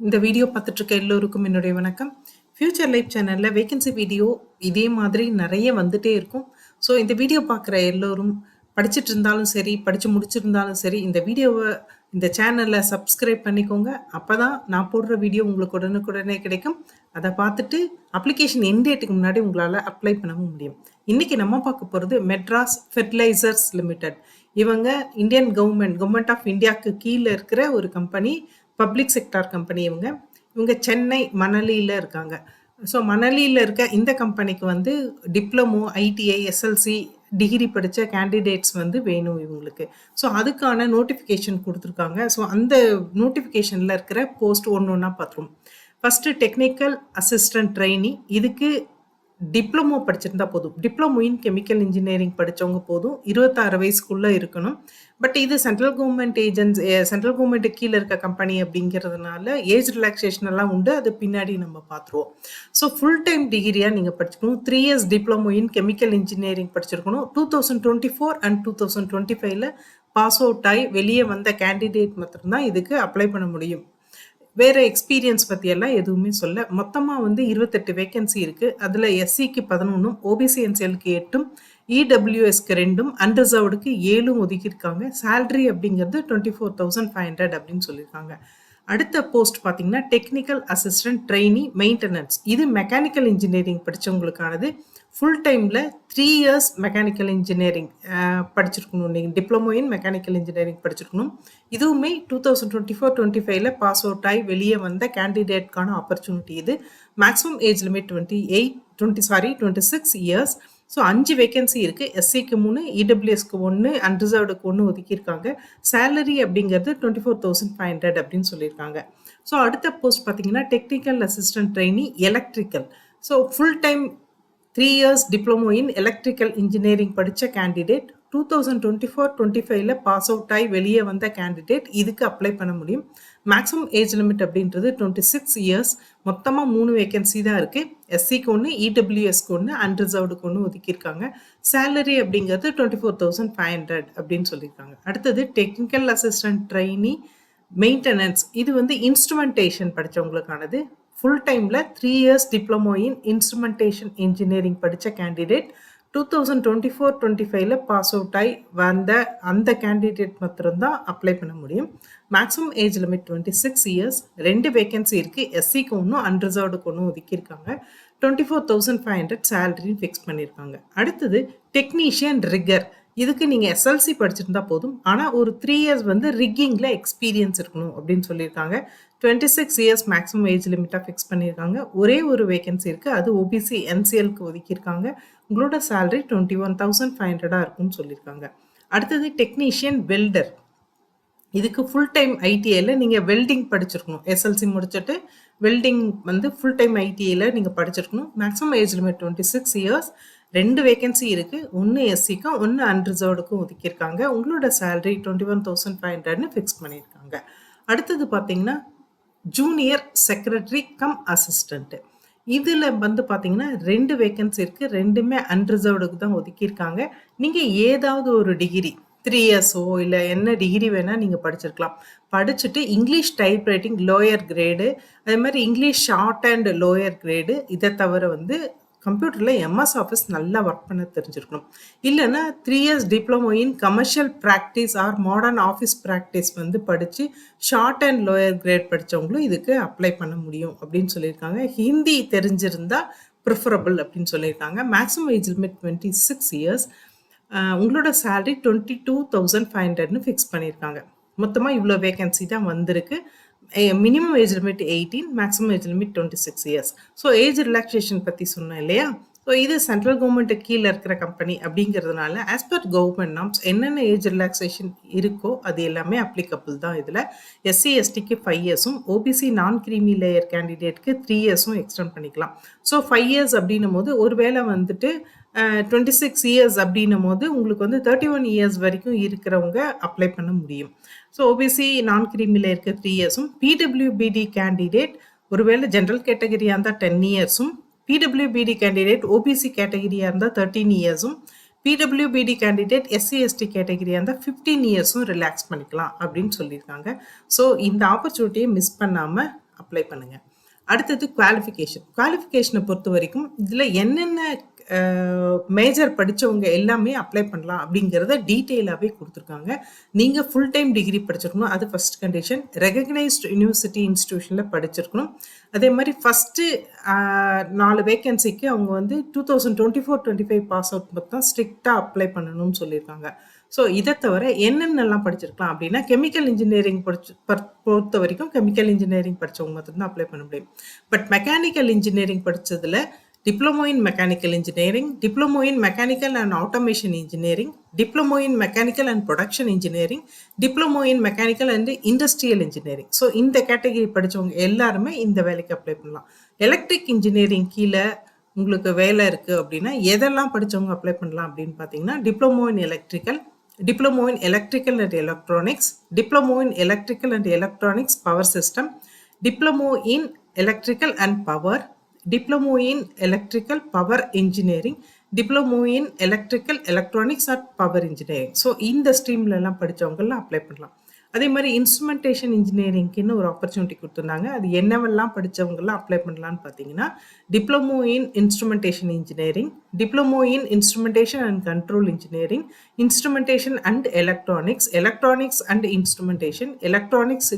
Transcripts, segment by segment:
இந்த வீடியோ பார்த்துட்டு இருக்க எல்லோருக்கும் என்னுடைய வணக்கம். ஃபியூச்சர் லைஃப் சேனல்ல வேகன்சி வீடியோ இதே மாதிரி நிறைய வந்துட்டே இருக்கும். ஸோ இந்த வீடியோ பார்க்குற எல்லோரும் படிச்சுட்டு இருந்தாலும் சரி, படிச்சு முடிச்சிருந்தாலும் சரி, இந்த சேனலை சப்ஸ்கிரைப் பண்ணிக்கோங்க. அப்பதான் நான் போடுற வீடியோ உங்களுக்கு உடனுக்குடனே கிடைக்கும். அதை பார்த்துட்டு அப்ளிகேஷன் எண்ட் டேட்டுக்கு முன்னாடி உங்களால் அப்ளை பண்ணவும் முடியும். இன்னைக்கு நம்ம பார்க்க போகிறது மெட்ராஸ் ஃபெர்டிலைசர்ஸ் லிமிடெட். இவங்க இந்தியன் கவர்மெண்ட் ஆஃப் இந்தியாவுக்கு கீழே இருக்கிற ஒரு கம்பெனி, பப்ளிக் செக்டார் கம்பெனி. இவங்க சென்னை மணலியில் இருக்காங்க. ஸோ மணலியில் இருக்க இந்த கம்பெனிக்கு வந்து டிப்ளமோ, ஐடிஐ, எஸ்எல்சி டிகிரி படித்த கேண்டிடேட்ஸ் வந்து வேணும் இவங்களுக்கு. ஸோ அதுக்கான நோட்டிஃபிகேஷன் கொடுத்துருக்காங்க. ஸோ அந்த நோட்டிஃபிகேஷனில் இருக்கிற போஸ்ட் ஒன்று ஒன்றா பார்த்துருவோம். First technical assistant trainee. இதுக்கு டிப்ளமோ படிச்சிருந்தா போதும். டிப்ளமோ இன் கெமிக்கல் இன்ஜினியரிங் படித்தவங்க போதும். 26 வயசுக்குள்ளே இருக்கணும். பட் இது சென்ட்ரல் கவர்மெண்ட் கீழே இருக்க கம்பெனி அப்படிங்கிறதுனால ஏஜ் ரிலாக்ஸேஷன் எல்லாம் உண்டு. அது பின்னாடி நம்ம பார்த்துருவோம். ஸோ ஃபுல் டைம் டிகிரியாக நீங்கள் படிச்சுக்கணும். 3 years diploma in chemical engineering படிச்சிருக்கணும். 2024 அண்ட் 2025 பாஸ் அவுட் ஆகி வெளியே வந்த கேண்டிடேட் மட்டும்தான் இதுக்கு அப்ளை பண்ண முடியும். வேறு எக்ஸ்பீரியன்ஸ் பற்றியெல்லாம் எதுவுமே சொல்ல. மொத்தமாக வந்து 28 வேகன்சி இருக்குது. அதில் எஸ்சிக்கு 11, ஓபிசி என்சிஎலுக்கு 8, இடபிள்யூஎஸ்க்கு 2, அன்ரிசர்வ்டுக்கு 7 ஒதுக்கியிருக்காங்க. சேலரி அப்படிங்கிறது 24,500 அப்படின்னு சொல்லியிருக்காங்க. அடுத்த போஸ்ட் பார்த்தீங்கன்னா டெக்னிக்கல் அசிஸ்டன்ட் ட்ரெயினி மெயின்டெனன்ஸ். இது மெக்கானிக்கல் இன்ஜினியரிங் படித்தவங்களுக்கானது. ஃபுல் டைமில் 3 years மெக்கானிக்கல் இன்ஜினியரிங் படிச்சிருக்கணும். நீங்கள் டிப்ளமோ இன் மெக்கானிக்கல் இன்ஜினியரிங் படிச்சிருக்கணும். இதுவுமே 2024-25 பாஸ் அவுட் ஆகி வெளியே வந்த கேண்டிடேட்கான ஆப்பர்ச்சுனிட்டி இது. Maximum age limit 26 years. So 5 vacancy இருக்குது. எஸ்சிக்கு 3, இடபிள்யூஎஸ்க்கு 1, அன்ரிசர்வ்டுக்கு 1 ஒதுக்கியிருக்காங்க. சேலரி அப்படிங்கிறது 24,500 அப்படின்னு சொல்லியிருக்காங்க. ஸோ அடுத்த போஸ்ட் பார்த்தீங்கன்னா technical assistant trainee electrical. So full time 3 years diploma இன் எலக்ட்ரிக்கல் இன்ஜினியரிங் படித்த கேண்டிடேட், 2024-25 பாஸ் அவுட் ஆகி வெளியே வந்த கேண்டிடேட் இதுக்கு அப்ளை பண்ண முடியும். மேக்ஸிமம் ஏஜ் லிமிட் அப்படின்றது 26 years. மொத்தமாக 3 வேகன்சி தான் இருக்குது. எஸ்சிக்கு 1, இடபிள்யூஎஸ்க்கு 1, அன்ரிசர்வ்டுக்கு 1 ஒதுக்கியிருக்காங்க. சேலரி அப்படிங்கிறது 24,500 அப்படின்னு சொல்லியிருக்காங்க. அடுத்தது டெக்னிக்கல் அசிஸ்டன்ட் ட்ரெயினி மெயின்டெனன்ஸ். இது வந்து இன்ஸ்ட்ருமெண்டேஷன் படித்தவங்களுக்கானது. ஃபுல் டைமில் 3 years டிப்ளமோ இன் இன்ஸ்ட்ருமெண்டேஷன் இன்ஜினியரிங் படித்த கேண்டிடேட், 2024-25 பாஸ் அவுட் ஆகி வந்த அந்த கேண்டிடேட் மாத்திரம்தான் அப்ளை பண்ண முடியும். Maximum age limit 26 years. 2 vacancy இருக்குது. எஸ்சிக்கு 1, அன்ரிசர்வ்டுக்கு 1 ஒதுக்கியிருக்காங்க. 24,500 சேலரின்னு ஃபிக்ஸ் பண்ணியிருக்காங்க. அடுத்தது டெக்னீஷியன் ரிக்கர். இதுக்கு நீங்கள் எஸ்எல்சி படிச்சிருந்தா போதும். ஆனால் ஒரு 3 years வந்து ரிக்கிங்கில் எக்ஸ்பீரியன்ஸ் இருக்கணும் அப்படின்னு சொல்லியிருக்காங்க. 26 years மேக்ஸிமம் ஏஜ் லிமிட்டாக ஃபிக்ஸ் பண்ணியிருக்காங்க. ஒரே ஒரு வேகன்சி இருக்குது. அது ஓபிசி என்சிஎலுக்கு ஒதுக்கியிருக்காங்க. உங்களோட சேலரி 21,500 இருக்கும்னு சொல்லியிருக்காங்க. அடுத்தது டெக்னீஷியன் வெல்டர். இதுக்கு ஃபுல் டைம் ஐடிஐயில் நீங்கள் வெல்டிங் படிச்சிருக்கணும். எஸ்எல்சி முடிச்சுட்டு வெல்டிங் வந்து ஃபுல் டைம் ஐடிஐயில் நீங்கள் படிச்சிருக்கணும். Maximum age limit 26 years. 2 vacancy இருக்குது. 1 எஸ்சிக்கும் 1 அன்ரிசர்வ்டுக்கும் ஒதுக்கியிருக்காங்க. உங்களோட சேலரி 21,500ன்னு ஃபிக்ஸ் பண்ணியிருக்காங்க. அடுத்தது பார்த்தீங்கன்னா ஜூனியர் செக்ரட்டரி கம் அசிஸ்டண்ட்டு. இதில் வந்து பார்த்தீங்கன்னா 2 வேகன்சி இருக்குது. 2மே அன்ரிசர்வ்டுக்கு தான் ஒதுக்கியிருக்காங்க. நீங்கள் ஏதாவது ஒரு டிகிரி 3 yearsஓ இல்லை என்ன டிகிரி வேணால் நீங்கள் படிச்சிருக்கலாம். படிச்சுட்டு English type writing lower grade, அதே மாதிரி English short and lower grade, இதை தவிர வந்து கம்ப்யூட்டரில் எம்எஸ் ஆஃபீஸ் நல்லா ஒர்க் பண்ண தெரிஞ்சிருக்கணும். இல்லைன்னா 3 years diploma in commercial practice or modern office practice வந்து படித்து ஷார்ட் அண்ட் லோயர் கிரேட் படித்தவங்களும் இதுக்கு அப்ளை பண்ண முடியும் அப்படின்னு சொல்லியிருக்காங்க. ஹிந்தி தெரிஞ்சிருந்தா ப்ரிஃபரபிள் அப்படின்னு சொல்லியிருக்காங்க. Maximum age limit 26 years. உங்களோட சேலரி 22,500ன்னு ஃபிக்ஸ் பண்ணியிருக்காங்க. மொத்தமாக இவ்வளோ வேகன்சி தான் வந்திருக்கு. Minimum age limit 18, maximum age limit 26 years. So age relaxation பற்றி சொன்னேன் இல்லையா? ஸோ இது சென்ட்ரல் கவர்மெண்ட்டுக்கு கீழே இருக்கிற கம்பெனி அப்படிங்கிறதுனால ஆஸ் பர் கவர்மெண்ட் நார்ம்ஸ் என்னென்ன ஏஜ் ரிலாக்ஸேஷன் இருக்கோ அது எல்லாமே அப்ளிகபிள் தான். இதில் எஸ்சி எஸ்டிக்கு 5 yearsம், ஓபிசி நான் கிரீமி லேயர் கேண்டிடேட்க்கு 3 yearsம் எக்ஸ்டெண்ட் பண்ணிக்கலாம். ஸோ 5 years அப்படின்னும் போது ஒருவேளை வந்துட்டு 26 years அப்படின்னும் போது உங்களுக்கு வந்து 31 years வரைக்கும் இருக்கிறவங்க அப்ளை பண்ண முடியும். ஸோ ஓபிசி நான் கிரீமியில் இருக்க 3 yearsம், பிடபிள்யூபிடி கேண்டிடேட் ஒருவேளை ஜென்ரல் கேட்டகரியாக இருந்தால் 10 yearsம், பிடபிள்யூபிடி கேண்டிடேட் ஓபிசி கேட்டகரியாக இருந்தால் 13 yearsம், பிடபிள்யூபிடி கேண்டிடேட் எஸ்சி எஸ்டி கேட்டகரியாக இருந்தால் 15 yearsம் ரிலாக்ஸ் பண்ணிக்கலாம் அப்படின்னு சொல்லியிருக்காங்க. ஸோ இந்த ஆப்பர்ச்சுனிட்டியை மிஸ் பண்ணாமல் அப்ளை பண்ணுங்க. அடுத்தது குவாலிஃபிகேஷனை பொறுத்த வரைக்கும் இதில் என்னென்ன மேஜர் படித்தவங்க எல்லாமே அப்ளை பண்ணலாம் அப்படிங்கிறத டீட்டெயிலாகவே கொடுத்துருக்காங்க. நீங்கள் ஃபுல் டைம் டிகிரி படிச்சிருக்கணும், அது ஃபர்ஸ்ட் கண்டிஷன். ரெகக்னைஸ்டு யூனிவர்சிட்டி இன்ஸ்டிடியூஷனில் படிச்சிருக்கணும். அதே மாதிரி ஃபஸ்ட்டு 4 வேகன்சிக்கு அவங்க வந்து 2024-25 பாஸ் அவுட் மட்டும் தான் ஸ்ட்ரிக்டாக அப்ளை பண்ணணும்னு சொல்லியிருக்காங்க. ஸோ இதை தவிர என்னென்னலாம் படிச்சிருக்கலாம் அப்படின்னா, கெமிக்கல் இன்ஜினியரிங் பொறுத்த வரைக்கும் கெமிக்கல் இன்ஜினியரிங் படித்தவங்க மட்டும்தான் அப்ளை பண்ண முடியும். பட் மெக்கானிக்கல் இன்ஜினியரிங் படித்ததில் diploma in mechanical engineering, diploma in mechanical and automation engineering, diploma in mechanical and production engineering, diploma in mechanical and industrial engineering. So இந்த category படித்தவங்க எல்லாருமே இந்த வேலைக்கு அப்ளை பண்ணலாம். எலக்ட்ரிக் இன்ஜினியரிங் கீழே உங்களுக்கு வேலை இருக்குது அப்படின்னா எதெல்லாம் படித்தவங்க அப்ளை பண்ணலாம் அப்படின்னு பார்த்தீங்கன்னா, diploma in electrical, diploma in electrical and electronics, diploma in electrical and electronics power system, diploma in electrical and power, diploma in electrical power engineering, diploma in electrical electronics at power engineering. So இந்த ஸ்ட்ரீம்லலாம் படித்தவங்கலாம் apply பண்ணலாம். அதே மாதிரி instrumentation இன்ஜினியரிங்க்குன்னு ஒரு opportunity கொடுத்துருந்தாங்க. அது என்னவெல்லாம் படித்தவங்கலாம் apply பண்ணலான்னு பார்த்தீங்கன்னா, diploma in instrumentation engineering, diploma in instrumentation and control engineering, instrumentation and electronics, electronics and instrumentation, electronics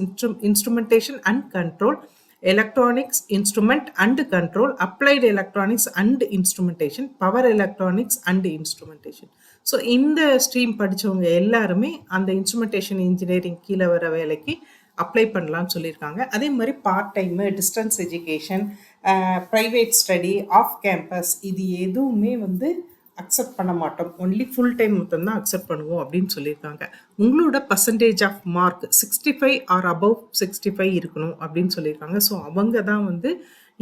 instrumentation and control, electronics instrument and control, applied electronics and instrumentation, power electronics and instrumentation. So இந்த stream படித்தவங்க எல்லாருமே அந்த instrumentation engineering கீழே வர வேலைக்கு apply பண்ணலான்னு சொல்லியிருக்காங்க. அதே மாதிரி part time, distance education, private study, off campus, இது எதுவுமே வந்து அக்செப்ட் பண்ண மாட்டோம். ஒன்லி ஃபுல் டைம் மட்டும்தான் அக்செப்ட் பண்ணுவோம் அப்படின்னு சொல்லியிருக்காங்க. உங்களோட percentage of mark 65 or above 65 இருக்கணும் அப்படின்னு சொல்லியிருக்காங்க. ஸோ அவங்க தான் வந்து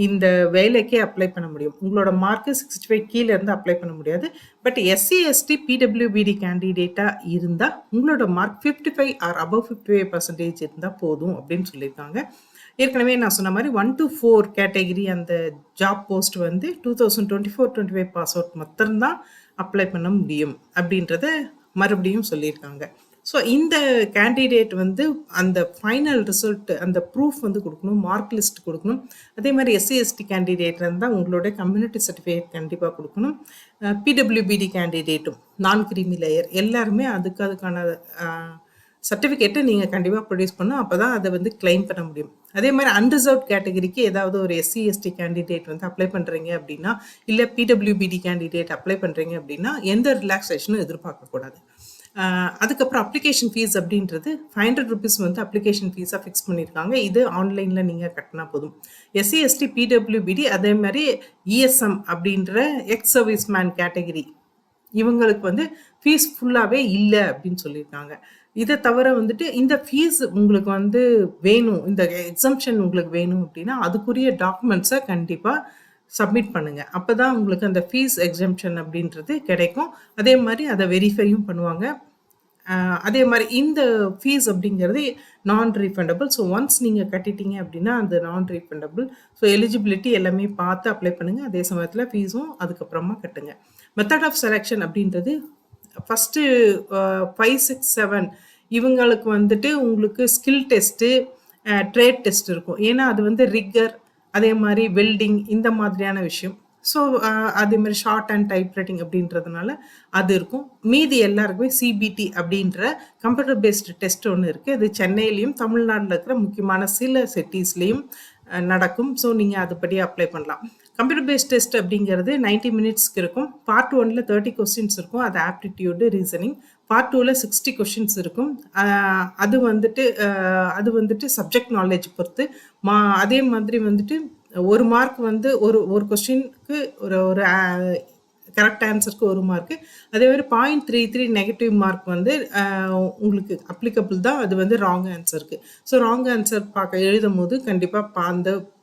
இந்த வேலைக்கே அப்ளை பண்ண முடியும். உங்களோட மார்க்கு 65 கீழே இருந்து அப்ளை பண்ண முடியாது. பட் எஸ்சி எஸ்டி பிடபிள்யூபிடி கேண்டிடேட்டாக இருந்தால் உங்களோட மார்க் 55 ஆர் அபவ் 55% இருந்தால் போதும் அப்படின்னு சொல்லியிருக்காங்க. ஏற்கனவே நான் சொன்ன மாதிரி 1 to 4 கேட்டகரி அந்த ஜாப் போஸ்ட் வந்து 2024-25 பாஸ் அவுட் மட்டும்தான் அப்ளை பண்ண முடியும் அப்படின்றத மறுபடியும் சொல்லியிருக்காங்க. ஸோ இந்த கேண்டிடேட் வந்து அந்த ஃபைனல் ரிசல்ட், அந்த ப்ரூஃப் வந்து கொடுக்கணும், மார்க் லிஸ்ட் கொடுக்கணும். அதே மாதிரி எஸ்சி எஸ்டி கேண்டிடேட் இருந்தால் உங்களோட கம்யூனிட்டி சர்டிஃபிகேட் கண்டிப்பாக கொடுக்கணும். பிடபிள்யூபிடி கேண்டிடேட்டும், நான் கிரீமி லேயர் எல்லாருமே அதுக்கான சர்டிஃபிகேட்டை நீங்கள் கண்டிப்பாக ப்ரொடியூஸ் பண்ணணும். அப்போ தான் அதை வந்து கிளைம் பண்ண முடியும். அதே மாதிரி அன்ரிசர்வ் கேட்டகரிக்கு ஏதாவது ஒரு எஸ்சி எஸ்டி கேண்டிடேட் வந்து அப்ளை பண்ணுறீங்க அப்படின்னா, இல்லை பிடபிள்யூபிடி கேண்டிடேட் அப்ளை பண்ணுறீங்க அப்படின்னா எந்த ரிலாக்ஸேஷனும் எதிர்பார்க்கக்கூடாது. அதுக்கப்புறம் அப்ளிகேஷன் ஃபீஸ் அப்படின்றது 500 ருபீஸ் வந்து அப்ளிகேஷன் ஃபீஸாக ஃபிக்ஸ் பண்ணியிருக்காங்க. இது ஆன்லைனில் நீங்கள் கட்டினா போதும். எஸ்சி எஸ்டி பிடபிள்யூபிடி அதே மாதிரி இஎஸ்எம் அப்படின்ற எக்ஸ் சர்வீஸ் மேன் கேட்டகரி இவங்களுக்கு வந்து ஃபீஸ் ஃபுல்லாகவே இல்லை அப்படின்னு சொல்லியிருக்காங்க. இதை தவிர வந்துட்டு இந்த ஃபீஸ் உங்களுக்கு வந்து வேணும், இந்த எக்ஸம்ஷன் உங்களுக்கு வேணும் அப்படின்னா அதுக்குரிய டாக்குமெண்ட்ஸை கண்டிப்பாக சப்மிட் பண்ணுங்கள். அப்போ தான் உங்களுக்கு அந்த ஃபீஸ் எக்ஸம்ஷன் அப்படின்றது கிடைக்கும். அதே மாதிரி அதை வெரிஃபையும் பண்ணுவாங்க. அதே மாதிரி இந்த ஃபீஸ் அப்படிங்கிறது நான் ரீஃபண்டபிள். ஸோ ஒன்ஸ் நீங்கள் கட்டிட்டீங்க அப்படின்னா அது நான் ரீஃபண்டபிள். ஸோ எலிஜிபிலிட்டி எல்லாமே பார்த்து அப்ளை பண்ணுங்கள். அதே சமயத்தில் ஃபீஸும் அதுக்கப்புறமா கட்டுங்க. மெத்தட் ஆஃப் செலெக்ஷன் அப்படின்றது ஃபஸ்ட்டு 5, 6, 7 இவங்களுக்கு வந்துட்டு உங்களுக்கு ஸ்கில் டெஸ்ட்டு, ட்ரேட் டெஸ்ட் இருக்கும். ஏன்னா அது வந்து ரிக்கர், அதே மாதிரி வெல்டிங், இந்த மாதிரியான விஷயம். ஸோ அதே மாதிரி ஷார்ட் அண்ட் டைப் ரைட்டிங் அப்படின்றதுனால அது இருக்கும். மீதி எல்லாருக்குமே சிபிடி அப்படின்ற கம்ப்யூட்டர் பேஸ்டு டெஸ்ட் ஒன்று இருக்குது. அது சென்னையிலையும் தமிழ்நாட்டில் இருக்கிற முக்கியமான சில சிட்டிஸ்லேயும் நடக்கும். ஸோ நீங்கள் அதுபடி அப்ளை பண்ணலாம். கம்ப்யூட்டர் பேஸ்ட் டெஸ்ட் அப்படிங்கிறது 90 மினிட்ஸ்க்கு இருக்கும். பார்ட் 1ல் 30 கொஸ்டின்ஸ் இருக்கும். அது ஆப்டிடியூடு, ரீசனிங். பார்ட் 2ல் 60 கொஸ்டின்ஸ் இருக்கும். அது வந்துட்டு சப்ஜெக்ட் நாலேஜ் பொறுத்து. அதே மாதிரி வந்துட்டு ஒரு மார்க் வந்து ஒரு கொஸ்டினுக்கு ஒரு கரெக்ட் ஆன்சருக்கு 1 மார்க்கு. அதே மாதிரி 0.33 நெகட்டிவ் மார்க் வந்து உங்களுக்கு அப்ளிகபிள் தான். அது வந்து ராங் ஆன்சருக்கு. ஸோ ராங் ஆன்சர் எழுதும் போது கண்டிப்பாக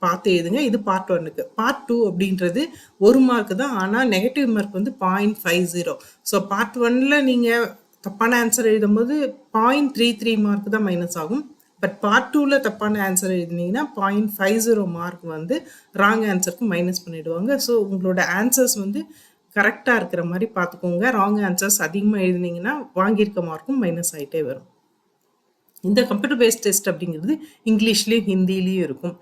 பார்த்து எழுதுங்க. இது பார்ட் 1க்கு. பார்ட் 2 அப்படின்றது 1 மார்க்கு தான். ஆனால் நெகட்டிவ் மார்க் வந்து 0.50. ஸோ பார்ட் 1ல் நீங்கள் தப்பான ஆன்சர் எழுதும் போது 0.33 மார்க் தான் மைனஸ் ஆகும். பட் பார்ட் 2ல் தப்பான ஆன்சர் எழுதினீங்கன்னா 0.50 மார்க் வந்து ராங் ஆன்சருக்கு மைனஸ் பண்ணிவிடுவாங்க. ஸோ உங்களோட ஆன்சர்ஸ் வந்து கரெக்டாக இருக்கிற மாதிரி பார்த்துக்கோங்க. ராங் ஆன்சர்ஸ் அதிகமாக எழுதினீங்கன்னா வாங்கியிருக்க மார்க்கும் மைனஸ் ஆகிட்டே வரும். இந்த கம்ப்யூட்டர் பேஸ்ட் டெஸ்ட் அப்படிங்கிறது இங்கிலீஷ்லேயும் ஹிந்திலையும் இருக்கும்.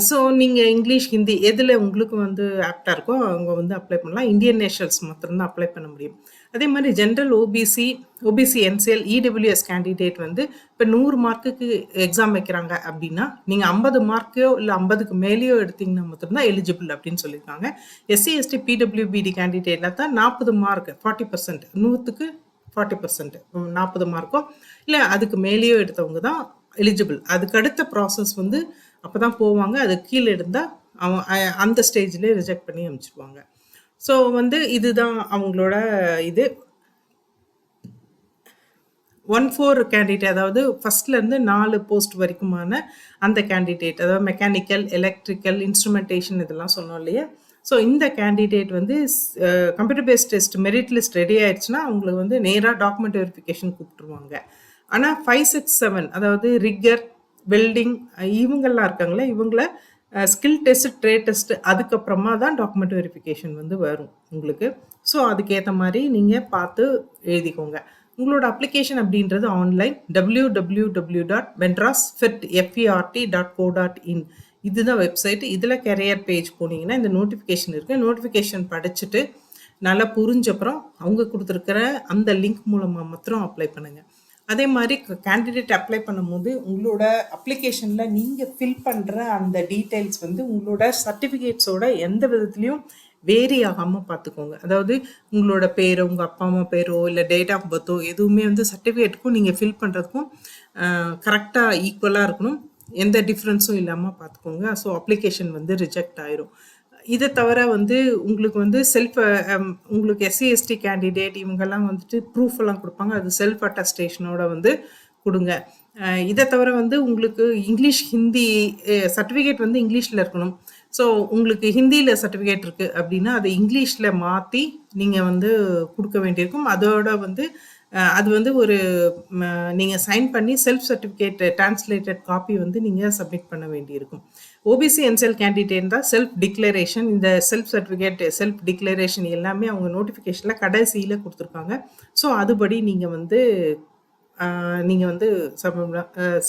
ஸோ நீங்க இங்கிலீஷ், ஹிந்தி எதுல உங்களுக்கு வந்து ஆப்ட்டா இருக்கோ, அங்க வந்து அப்ளை பண்ணலாம். இந்தியன் நேஷனல்ஸ் மாத்திரம் தான் அப்ளை பண்ண முடியும். அதே மாரி general OBC, OBC NCL, EWS candidate வந்து இப்ப 100 மார்க்குக்கு எக்ஸாம் வைக்கிறாங்க அப்டின்னா, நீங்க 50 மார்க்கையோ இல்ல 50க்கு மேலயோ எடுத்தீங்கன்னா மட்டும் தான் எலிஜிபிள் அப்டின்னு சொல்லியிருக்காங்க. எஸ்சி, எஸ்டி, பிடபிள்யூபிடி கேண்டிடேட்ல தான் 40 மார்க் 40% 100க்கு 40% 40 மார்க்கோ இல்ல அதுக்கு மேலேயோ எடுத்தவங்க தான் எலிஜிபிள். அதுக்கு அடுத்த ப்ராசஸ் வந்து அப்பதான் போவாங்க. அதுக்கு கீழ இருந்தா அவன் அந்த ஸ்டேஜ்லயே ரிஜெக்ட் பண்ணி அனுப்பிச்சுருவாங்க. ஸோ வந்து இதுதான் அவங்களோட இது. 1-4 கேண்டிடேட் அதாவது ஃபர்ஸ்ட்லேருந்து 4 போஸ்ட் வரைக்குமான அந்த கேண்டிடேட் அதாவது மெக்கானிக்கல், எலக்ட்ரிக்கல், இன்ஸ்ட்ருமெண்டேஷன் இதெல்லாம் சொன்னோம் இல்லையா? ஸோ இந்த கேண்டிடேட் வந்து computer based test merit list ready ஆயிடுச்சுன்னா அவங்களுக்கு வந்து நேராக டாக்குமெண்ட் வெரிஃபிகேஷன் கூப்பிட்டுருவாங்க. ஆனால் 5, 6, 7 அதாவது ரிக்கர், வெல்டிங் இவங்கெல்லாம் இருக்காங்களே இவங்கள ஸ்கில் டெஸ்ட், ட்ரேட் டெஸ்ட் அதுக்கப்புறமா தான் டாக்குமெண்ட் வெரிஃபிகேஷன் வந்து வரும் உங்களுக்கு. ஸோ அதுக்கேற்ற மாதிரி நீங்கள் பார்த்து எழுதிக்கோங்க. உங்களோட அப்ளிகேஷன் அப்படின்றது ஆன்லைன் www.ventrasfert.co.in இதுதான் வெப்சைட். இதில் கெரியர் பேஜ் போனீங்கன்னா இந்த நோட்டிஃபிகேஷன் இருக்குது. நோட்டிஃபிகேஷன் படிச்சுட்டு நல்லா புரிஞ்சப்புறம் அவங்க கொடுத்துருக்கிற அந்த லிங்க் மூலமாக மாத்திரம் அப்ளை பண்ணுங்கள். அதே மாதிரி கேண்டிடேட் அப்ளை பண்ணும்போது உங்களோட அப்ளிகேஷனில் நீங்கள் ஃபில் பண்ணுற அந்த டீட்டெயில்ஸ் வந்து உங்களோட சர்டிஃபிகேட்ஸோட எந்த விதத்துலையும் வேரி ஆகாமல் பார்த்துக்கோங்க. அதாவது உங்களோட பேரோ உங்கள் அப்பா அம்மா பேரோ இல்லை டேட் ஆஃப் பர்த்தோ எதுவுமே வந்து சர்டிஃபிகேட்டுக்கும் நீங்கள் ஃபில் பண்ணுறதுக்கும் கரெக்டாக ஈக்குவலாக இருக்கணும். எந்த டிஃப்ரென்ஸும் இல்லாமல் பார்த்துக்கோங்க. ஸோ அப்ளிகேஷன் வந்து ரிஜெக்ட் ஆயிரும். இதை தவிர வந்து உங்களுக்கு வந்து உங்களுக்கு எஸ்சி எஸ்டி கேண்டிடேட் இவங்கெல்லாம் வந்துட்டு ப்ரூஃப் எல்லாம் கொடுப்பாங்க. அது செல்ஃப் அட்டஸ்டேஷனோட வந்து கொடுங்க. இதை தவிர வந்து உங்களுக்கு இங்கிலீஷ், ஹிந்தி சர்டிஃபிகேட் வந்து இங்கிலீஷில் இருக்கணும். ஸோ உங்களுக்கு ஹிந்தியில் சர்டிஃபிகேட் இருக்குது அப்படின்னா அதை இங்கிலீஷில் மாற்றி நீங்கள் வந்து கொடுக்க வேண்டியிருக்கும். அதோட வந்து அது வந்து ஒரு நீங்கள் சைன் பண்ணி செல்ஃப் சர்டிஃபிகேட் டிரான்ஸ்லேட்டட் காப்பி வந்து நீங்கள் சப்மிட் பண்ண வேண்டியிருக்கும். ஓபிசி என்சிஎல் கேண்டிடேட் தான் செல்ஃப் டிக்ளரேஷன். இந்த செல்ஃப் சர்டிஃபிகேட், செல்ஃப் டிக்ளரேஷன் எல்லாமே அவங்க நோட்டிஃபிகேஷனில் கடைசியில் கொடுத்துருக்காங்க. ஸோ அதுபடி நீங்கள் வந்து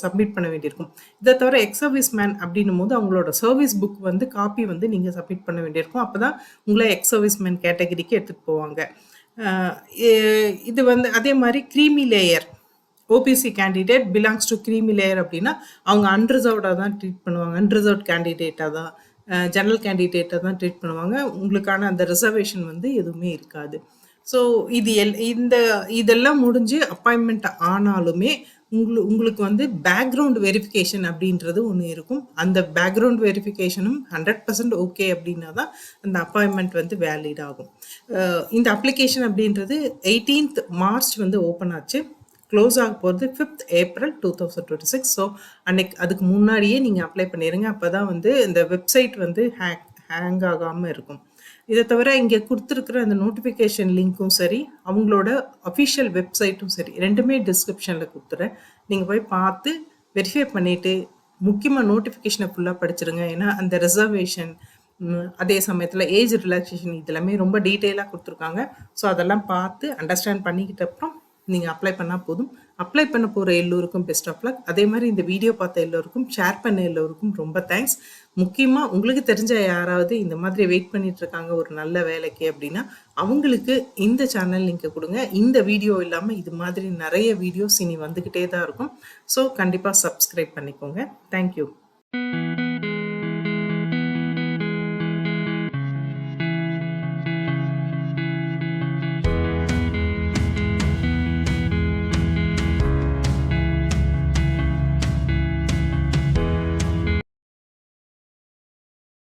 சப்மிட் பண்ண வேண்டியிருக்கும். இதை தவிர எக்ஸ் சர்வீஸ் மேன் அப்படின்னும் போது அவங்களோட சர்வீஸ் புக் வந்து காப்பி வந்து நீங்கள் சப்மிட் பண்ண வேண்டியிருக்கும். அப்போ தான் உங்களை எக்ஸ் சர்வீஸ் மேன் கேட்டகரிக்கு எடுத்துகிட்டு போவாங்க. இது வந்து அதே மாதிரி creamy layer OBC candidate belongs to creamy layer அப்படின்னா அவங்க அன்ரிசர்வ்டாக தான் ட்ரீட் பண்ணுவாங்க. அன்ரிசர்வ்ட் கேண்டிடேட்டாக தான் ஜெனரல் கேண்டிடேட்டாக தான் ட்ரீட் பண்ணுவாங்க. உங்களுக்கான அந்த ரிசர்வேஷன் வந்து எதுவுமே இருக்காது. ஸோ இதெல்லாம் முடிஞ்சு அப்பாயின்மெண்ட் ஆனாலுமே உங்களுக்கு வந்து பேக்ரவுண்ட் வெரிஃபிகேஷன் அப்படின்றது ஒன்று இருக்கும். அந்த பேக்ரவுண்ட் வெரிஃபிகேஷனும் 100% ஓகே அப்படின்னா தான் அந்த அப்பாயின்மெண்ட் வந்து வேலிட் ஆகும். இந்த அப்ளிகேஷன் அப்படின்றது 18th மார்ச் வந்து ஓப்பன் ஆச்சு. க்ளோஸ் ஆக போகிறது 5th ஏப்ரல் 2026. ஸோ அதுக்கு முன்னாடியே நீங்கள் அப்ளை பண்ணிடுங்க. அப்போ தான் வந்து இந்த வெப்சைட் வந்து ஹேங் ஆகாமல் இருக்கும். இதை தவிர இங்கே கொடுத்துருக்குற அந்த நோட்டிஃபிகேஷன் லிங்க்கும் சரி, அவங்களோட அஃபிஷியல் வெப்சைட்டும் சரி, ரெண்டுமே டிஸ்கிரிப்ஷனில் கொடுத்துறேன். நீங்கள் போய் பார்த்து வெரிஃபை பண்ணிவிட்டு முக்கியமாக நோட்டிஃபிகேஷனை ஃபுல்லாக படிச்சிருங்க. ஏன்னா அந்த ரிசர்வேஷன் அதே சமயத்தில் ஏஜ் ரிலாக்ஸேஷன் இதெல்லாமே ரொம்ப டீட்டெயிலாக கொடுத்துருக்காங்க. ஸோ அதெல்லாம் பார்த்து அண்டர்ஸ்டாண்ட் பண்ணிக்கிட்ட அப்புறம் நீங்கள் அப்ளை பண்ணால் போதும். அப்ளை பண்ண போகிற எல்லோருக்கும் பெஸ்ட் ஆஃப் லக். அதே மாதிரி இந்த வீடியோ பார்த்த எல்லோருக்கும், ஷேர் பண்ண எல்லோருக்கும் ரொம்ப தேங்க்ஸ். முக்கியமாக உங்களுக்கு தெரிஞ்ச யாராவது இந்த மாதிரி வெயிட் பண்ணிட்டு இருக்காங்க ஒரு நல்ல வேலைக்கு அப்படின்னா அவங்களுக்கு இந்த சேனல் லிங்கை கொடுங்க. இந்த வீடியோ இல்லாமல் இது மாதிரி நிறைய வீடியோஸ் இனி வந்துக்கிட்டே தான் இருக்கும். ஸோ கண்டிப்பாக சப்ஸ்கிரைப் பண்ணிக்கோங்க. தேங்க்யூ.